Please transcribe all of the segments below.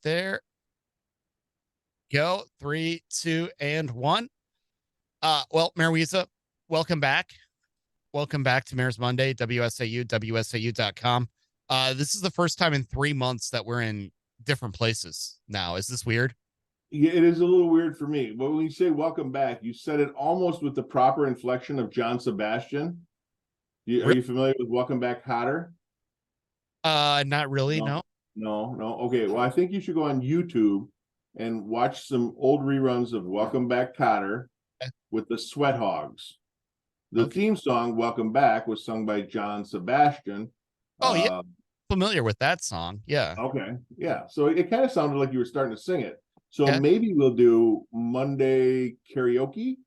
there. Go. 3, 2, and 1. Well, Mayor Wiza, welcome back. Welcome back to Mayor's Monday, WSAU, WSAU.com. This is the first time in 3 months that we're in different places now. Is this weird? Yeah, it is a little weird for me. But when you say welcome back, you said it almost with the proper inflection of John Sebastian. Are you familiar with Welcome Back, Kotter? Not really, no. No. Okay, well, I think you should go on YouTube and watch some old reruns of Welcome Back, Kotter with the Sweat Hogs. The theme song, Welcome Back, was sung by John Sebastian. Oh, yeah. Familiar with that song. Yeah. Okay. Yeah. So it kind of sounded like you were starting to sing it. So maybe we'll do Monday karaoke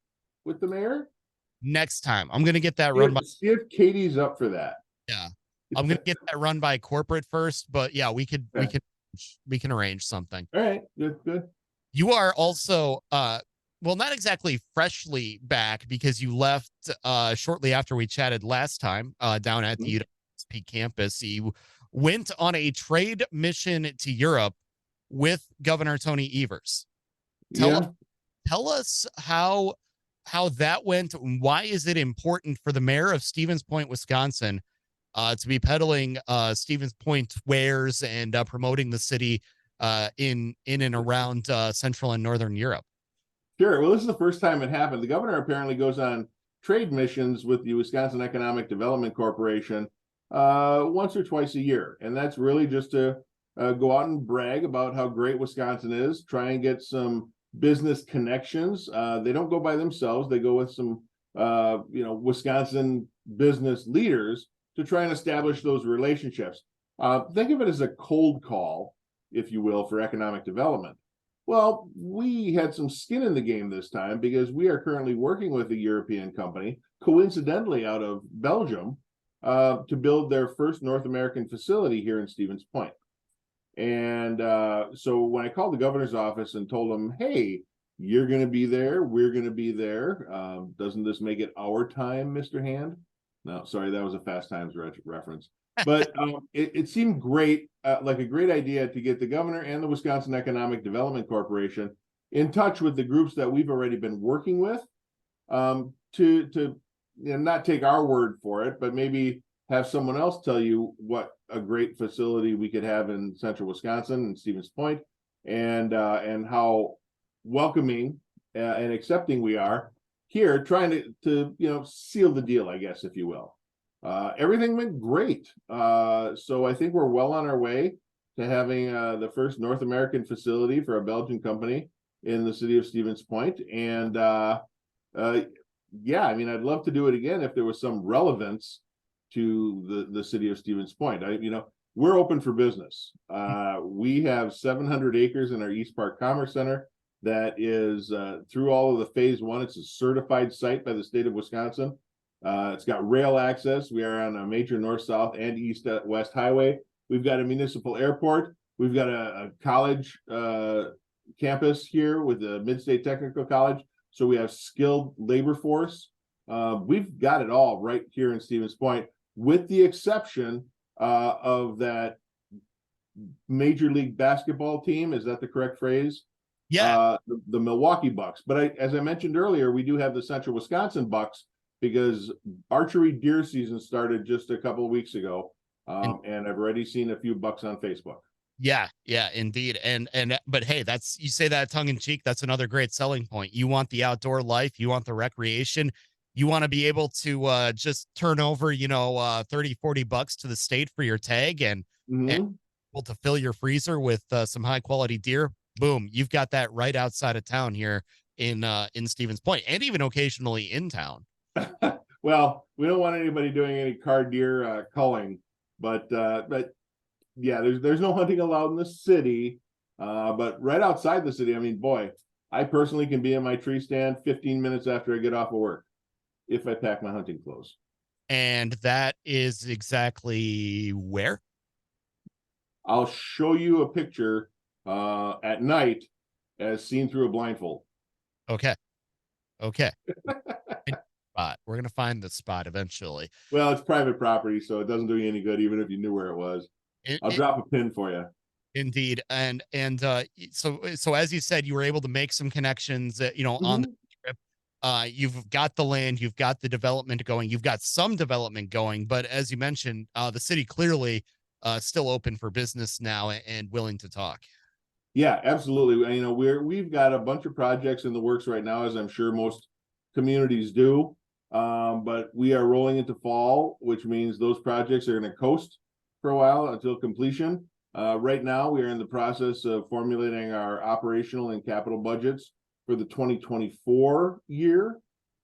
with the mayor next time. I'm going to get that run by. See if Katie's up for that. Yeah. I'm going to get that run by corporate first, but yeah, we can arrange something. All right. Good. You are also, well, not exactly freshly back because you left shortly after we chatted last time down at the UWSP campus. You went on a trade mission to Europe with Governor Tony Evers. Tell us how that went. And why is it important for the mayor of Stevens Point, Wisconsin, to be peddling Stevens Point wares and promoting the city in and around Central and Northern Europe? Sure. Well, this is the first time it happened. The governor apparently goes on trade missions with the Wisconsin Economic Development Corporation once or twice a year. And that's really just to go out and brag about how great Wisconsin is, try and get some business connections. They don't go by themselves. They go with some, Wisconsin business leaders to try and establish those relationships. Think of it as a cold call, if you will, for economic development. Well, we had some skin in the game this time because we are currently working with a European company, coincidentally out of Belgium, to build their first North American facility here in Stevens Point. And so when I called the governor's office and told them, hey, you're going to be there, we're going to be there. Doesn't this make it our time, Mr. Hand? No, sorry, that was a Fast Times reference. But it seemed great, like a great idea to get the governor and the Wisconsin Economic Development Corporation in touch with the groups that we've already been working with to not take our word for it, but maybe have someone else tell you what a great facility we could have in central Wisconsin and Stevens Point, and how welcoming and accepting we are here, trying to seal the deal, I guess, if you will. Everything went great. So I think we're well on our way to having the first North American facility for a Belgian company in the city of Stevens Point. And yeah, I mean, I'd love to do it again if there was some relevance to the city of Stevens Point. We're open for business. We have 700 acres in our East Park Commerce Center that is through all of the phase one. It's a certified site by the state of Wisconsin. It's got rail access. We are on a major north-south and east-west highway. We've got a municipal airport. We've got a college campus here with the Mid-State Technical College. So we have skilled labor force. We've got it all right here in Stevens Point, with the exception of that Major League Basketball team. Is that the correct phrase? Yeah. The Milwaukee Bucks. But as I mentioned earlier, we do have the Central Wisconsin Bucks, because archery deer season started just a couple of weeks ago, and I've already seen a few bucks on Facebook. Yeah, indeed. But hey, you say that tongue in cheek. That's another great selling point. You want the outdoor life, you want the recreation, you want to be able to just turn over, 30, 40 bucks to the state for your tag and able to fill your freezer with some high quality deer. Boom, you've got that right outside of town here in Stevens Point, and even occasionally in town. Well, we don't want anybody doing any car deer culling, but yeah, there's no hunting allowed in the city. But right outside the city, I mean, boy, I personally can be in my tree stand 15 minutes after I get off of work if I pack my hunting clothes. And that is exactly where? I'll show you a picture at night as seen through a blindfold. Okay. We're gonna find the spot eventually. Well, it's private property, so it doesn't do you any good, even if you knew where it was. I'll drop a pin for you. Indeed. So as you said, you were able to make some connections, on the Mhm. trip. You've got the land, you've got the development going, you've got some development going, but as you mentioned, the city clearly still open for business now and willing to talk. Yeah, absolutely. We've got a bunch of projects in the works right now, as I'm sure most communities do. But we are rolling into fall, which means those projects are going to coast for a while until completion. Right now, we are in the process of formulating our operational and capital budgets for the 2024 year.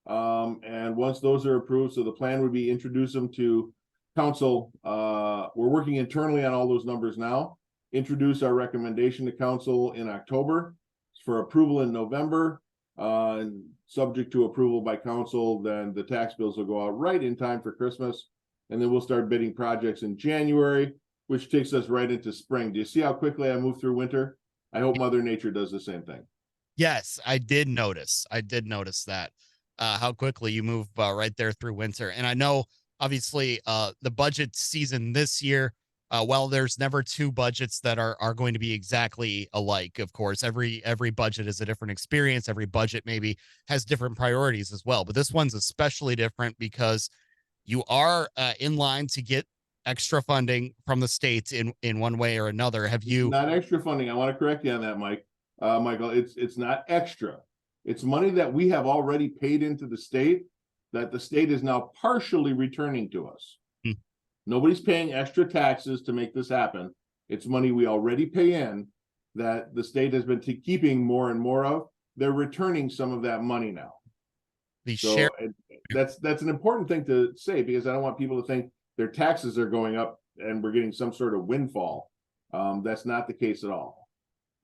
And once those are approved, so the plan would be introduce them to council. We're working internally on all those numbers now, introduce our recommendation to council in October for approval in November. And subject to approval by council, then the tax bills will go out right in time for Christmas. And then we'll start bidding projects in January, which takes us right into spring. Do you see how quickly I move through winter? I hope Mother Nature does the same thing. Yes, I did notice. I did notice that how quickly you move right there through winter. And I know, obviously, the budget season this year. Well, there's never two budgets that are going to be exactly alike. Of course, every budget is a different experience. Every budget maybe has different priorities as well. But this one's especially different because you are in line to get extra funding from the states in one way or another. Have It's you? not extra funding. I want to correct you on that, Michael. It's not extra. It's money that we have already paid into the state that the state is now partially returning to us. Hmm. Nobody's paying extra taxes to make this happen. It's money we already pay in that the state has been keeping more and more of. They're returning some of that money now. The share? So that's an important thing to say, because I don't want people to think their taxes are going up and we're getting some sort of windfall. That's not the case at all.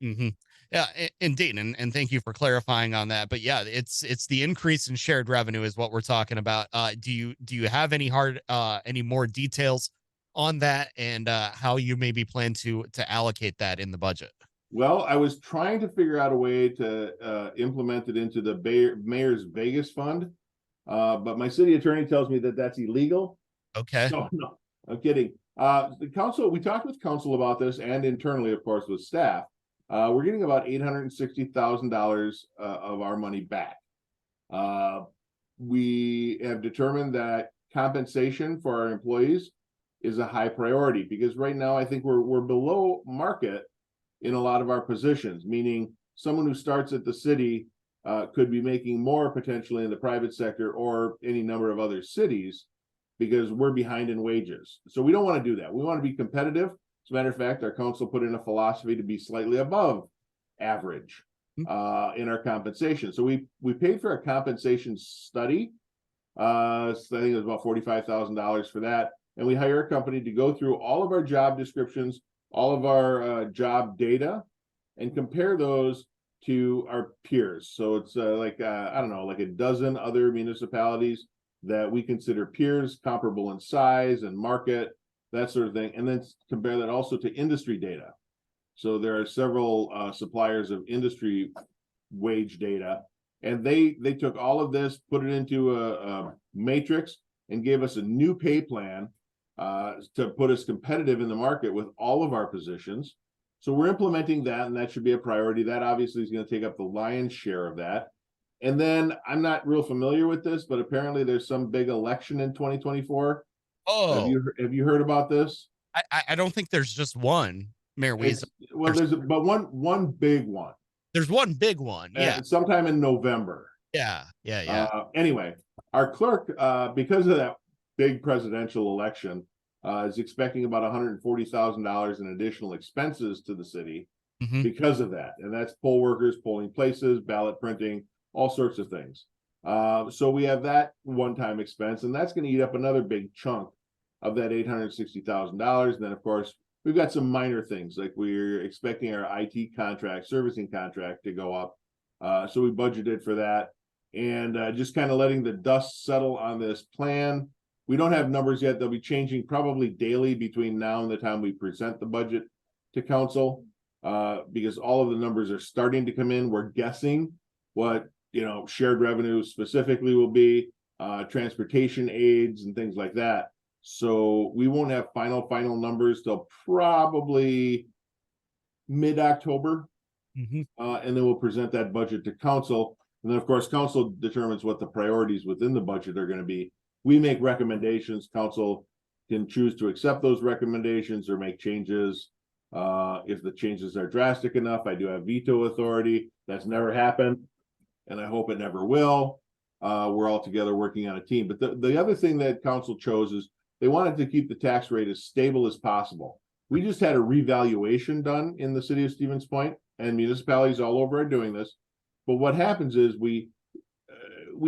Mm-hmm. Yeah, indeed, and thank you for clarifying on that. But yeah, it's the increase in shared revenue is what we're talking about. Do you have any more details on that, and how you maybe plan to allocate that in the budget? Well, I was trying to figure out a way to implement it into the mayor's Vegas fund, but my city attorney tells me that that's illegal. Okay. So no, I'm kidding. The council, we talked with council about this, and internally, of course, with staff. We're getting about $860,000 of our money back. Uh, we have determined that compensation for our employees is a high priority, because right now I think we're below market in a lot of our positions, meaning someone who starts at the city could be making more potentially in the private sector or any number of other cities, because we're behind in wages. So we don't want to do that. We want to be competitive. As a matter of fact, our council put in a philosophy to be slightly above average in our compensation. So we paid for a compensation study. So I think it was about $45,000 for that. And we hire a company to go through all of our job descriptions, all of our job data, and compare those to our peers. So it's I don't know, like a dozen other municipalities that we consider peers, comparable in size and market, that sort of thing, and then compare that also to industry data. So there are several suppliers of industry wage data, and they took all of this, put it into a matrix, and gave us a new pay plan to put us competitive in the market with all of our positions. So we're implementing that, and that should be a priority. That obviously is going to take up the lion's share of that. And then I'm not real familiar with this, but apparently there's some big election in 2024. Oh, Have you heard about this? I don't think there's just one, Mayor Wiza. It's well, There's but one big one, there's one big one. Yeah, sometime in November. yeah, yeah, yeah. Anyway, our clerk, because of that big presidential election, is expecting about $140,000 in additional expenses to the city Hmm. because of that, and that's poll workers, polling places, ballot printing, all sorts of things. So we have that one-time expense, and that's going to eat up another big chunk of that $860,000. And then, of course, we've got some minor things, like we're expecting our IT contract, servicing contract, to go up. So we budgeted for that, and just kind of letting the dust settle on this plan. We don't have numbers yet. They'll be changing probably daily between now and the time we present the budget to council, because all of the numbers are starting to come in. We're guessing what shared revenue specifically will be, transportation aids and things like that. So we won't have final numbers till probably mid-October, Mhm. and then we'll present that budget to council. And then, of course, council determines what the priorities within the budget are going to be. We make recommendations. Council can choose to accept those recommendations or make changes. If the changes are drastic enough, I do have veto authority. That's never happened, and I hope it never will. We're all together working on a team. But the other thing that council chose is they wanted to keep the tax rate as stable as possible. We just had a revaluation done in the city of Stevens Point, and municipalities all over are doing this. But what happens is we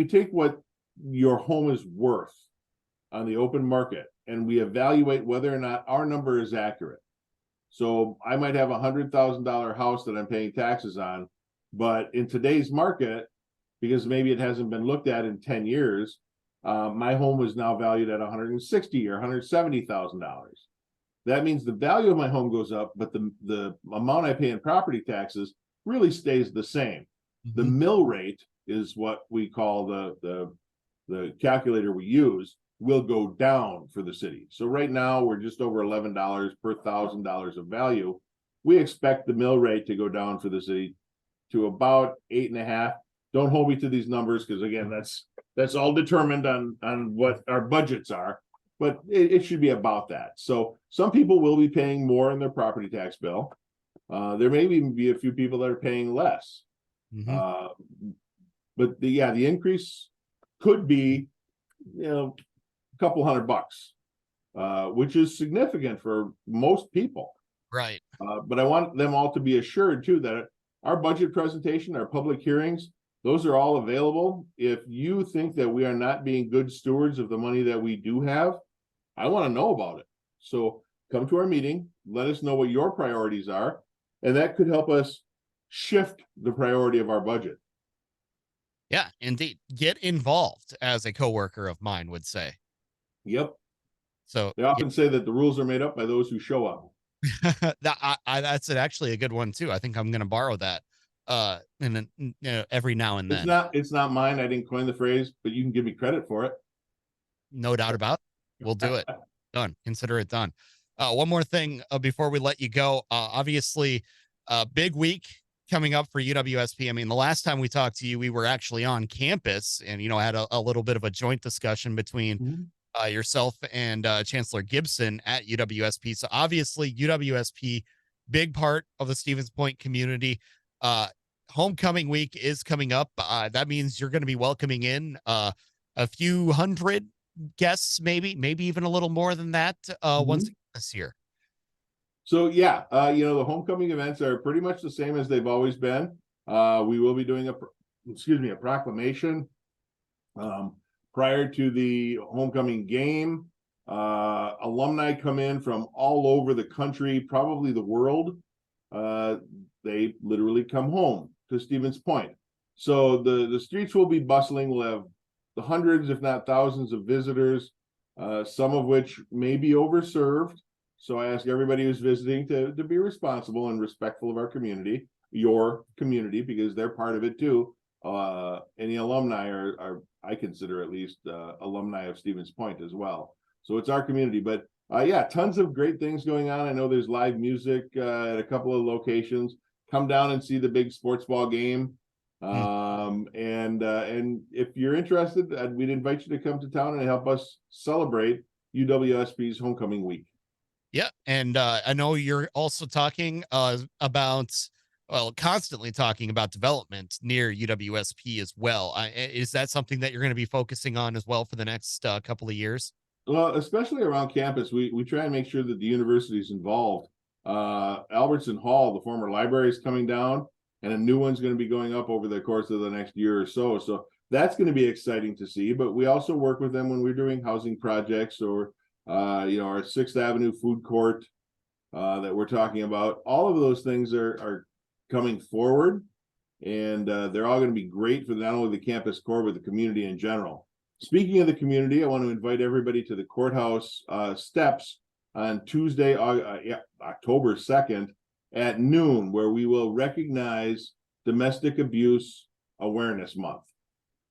take what your home is worth on the open market, and we evaluate whether or not our number is accurate. So I might have $100,000 house that I'm paying taxes on, but in today's market, because maybe it hasn't been looked at in 10 years, my home is now valued at $160,000 or $170,000. That means the value of my home goes up, but the amount I pay in property taxes really stays the same. The Mhm. mill rate is what we call the calculator we use will go down for the city. So right now we're just over $11 per $1,000 of value. We expect the mill rate to go down for the city to about 8.5. Don't hold me to these numbers because again, that's all determined on what our budgets are, but it should be about that. So some people will be paying more in their property tax bill. There may even be a few people that are paying less. Mhm. Uh, but the increase could be, a couple $100, which is significant for most people. Right. But I want them all to be assured too that our budget presentation, our public hearings, those are all available. If you think that we are not being good stewards of the money that we do have, I want to know about it. So come to our meeting, let us know what your priorities are, and that could help us shift the priority of our budget. Yeah, indeed. Get involved, as a coworker of mine would say. Yep. So They often say that the rules are made up by those who show up. that's actually a good one too. I think I'm going to borrow that and then every now and then. It's not mine. I didn't coin the phrase, but you can give me credit for it. No doubt about it. We'll do it. Done. Consider it done. One more thing before we let you go. Obviously, big week coming up for UWSP. I mean, the last time we talked to you, we were actually on campus and, had a little bit of a joint discussion between Mhm. yourself and Chancellor Gibson at UWSP. So obviously, UWSP, big part of the Stevens Point community. Homecoming week is coming up. That means you're going to be welcoming in a few hundred guests, maybe even a little more than that once Mhm. again this year. So yeah, the homecoming events are pretty much the same as they've always been. We will be doing a proclamation prior to the homecoming game. Alumni come in from all over the country, probably the world. They literally come home to Stevens Point. So the streets will be bustling. We'll have the hundreds, if not thousands, of visitors, some of which may be overserved. So I ask everybody who's visiting to be responsible and respectful of our community, your community, because they're part of it too. Any alumni are I consider at least alumni of Stevens Point as well. So it's our community, but yeah, tons of great things going on. I know there's live music at a couple of locations. Come down and see the big sports ball game. Hmm. And if you're interested, we'd invite you to come to town and help us celebrate UWSP's homecoming week. Yeah, and I know you're also talking about, well, constantly talking about development near UWSP as well. Is that something that you're going to be focusing on as well for the next couple of years? Well, especially around campus, we try and make sure that the university is involved. Albertson Hall, the former library, is coming down, and a new one's going to be going up over the course of the next year or so. So that's going to be exciting to see. But we also work with them when we're doing housing projects or our Sixth Avenue food court that we're talking about. All of those things are coming forward, and they're all going to be great for not only the campus core but the community in general. Speaking of the community, I want to invite everybody to the courthouse steps on Tuesday, October 2nd at noon, where we will recognize Domestic Abuse Awareness Month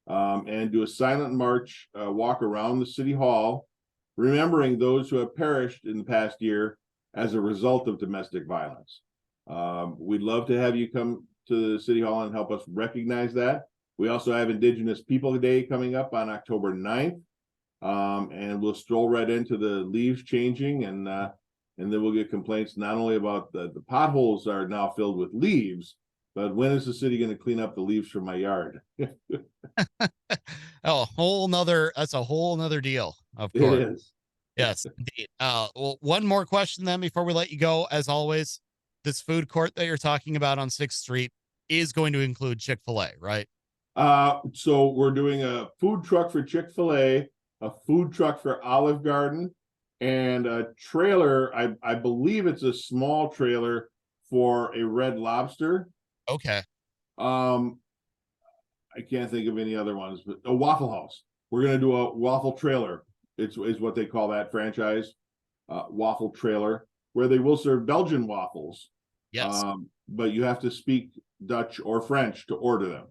and do a silent march, walk around the city hall, remembering those who have perished in the past year as a result of domestic violence. We'd love to have you come to the City Hall and help us recognize that. We also have Indigenous People Day coming up on October 9th. And we'll stroll right into the leaves changing, and then we'll get complaints not only about the potholes are now filled with leaves, but when is the city going to clean up the leaves from my yard? That's a whole nother deal, of It course. is. Yes, indeed. Well, one more question then before we let you go. As always, this food court that you're talking about on 6th Street is going to include Chick-fil-A, right? So we're doing a food truck for Chick-fil-A, a food truck for Olive Garden, and a trailer. I believe it's a small trailer for a Red Lobster. Okay. Um, I can't think of any other ones, but a Waffle House. We're gonna do a waffle trailer. Is what they call that franchise, waffle trailer, where they will serve Belgian waffles. Yes. But you have to speak Dutch or French to order them.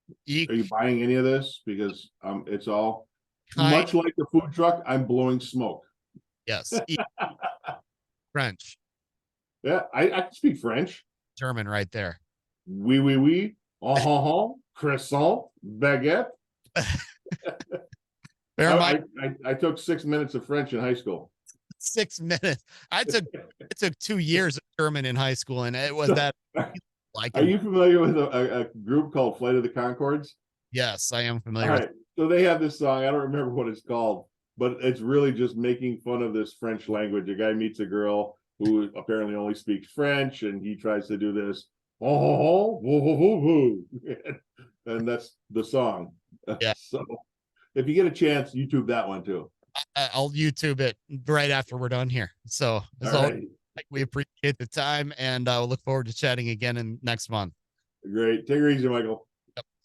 Are you Eek. buying any of this? Because it's all Kind. much like the food truck. I'm blowing smoke. Yes. Eek. French. Yeah, I can speak French. German right there. Oui, oui, oui. Croissant, baguette. Bear in mind, I took 6 minutes of French in high school. 6 minutes. It took 2 years of German in high school, and it was that like Are you familiar with a group called Flight of the Conchords? yes, I am All familiar with right. So they have this song. I don't remember what it's called, but it's really just making fun of this French language. A guy meets a girl who apparently only speaks French, and he tries to do this. And that's the song. yeah. So if you get a chance, YouTube that one too. I'll YouTube it right after we're done here. So as All always, right. we appreciate the time, and we'll look forward to chatting again in next month. Great. Take it easy, Michael.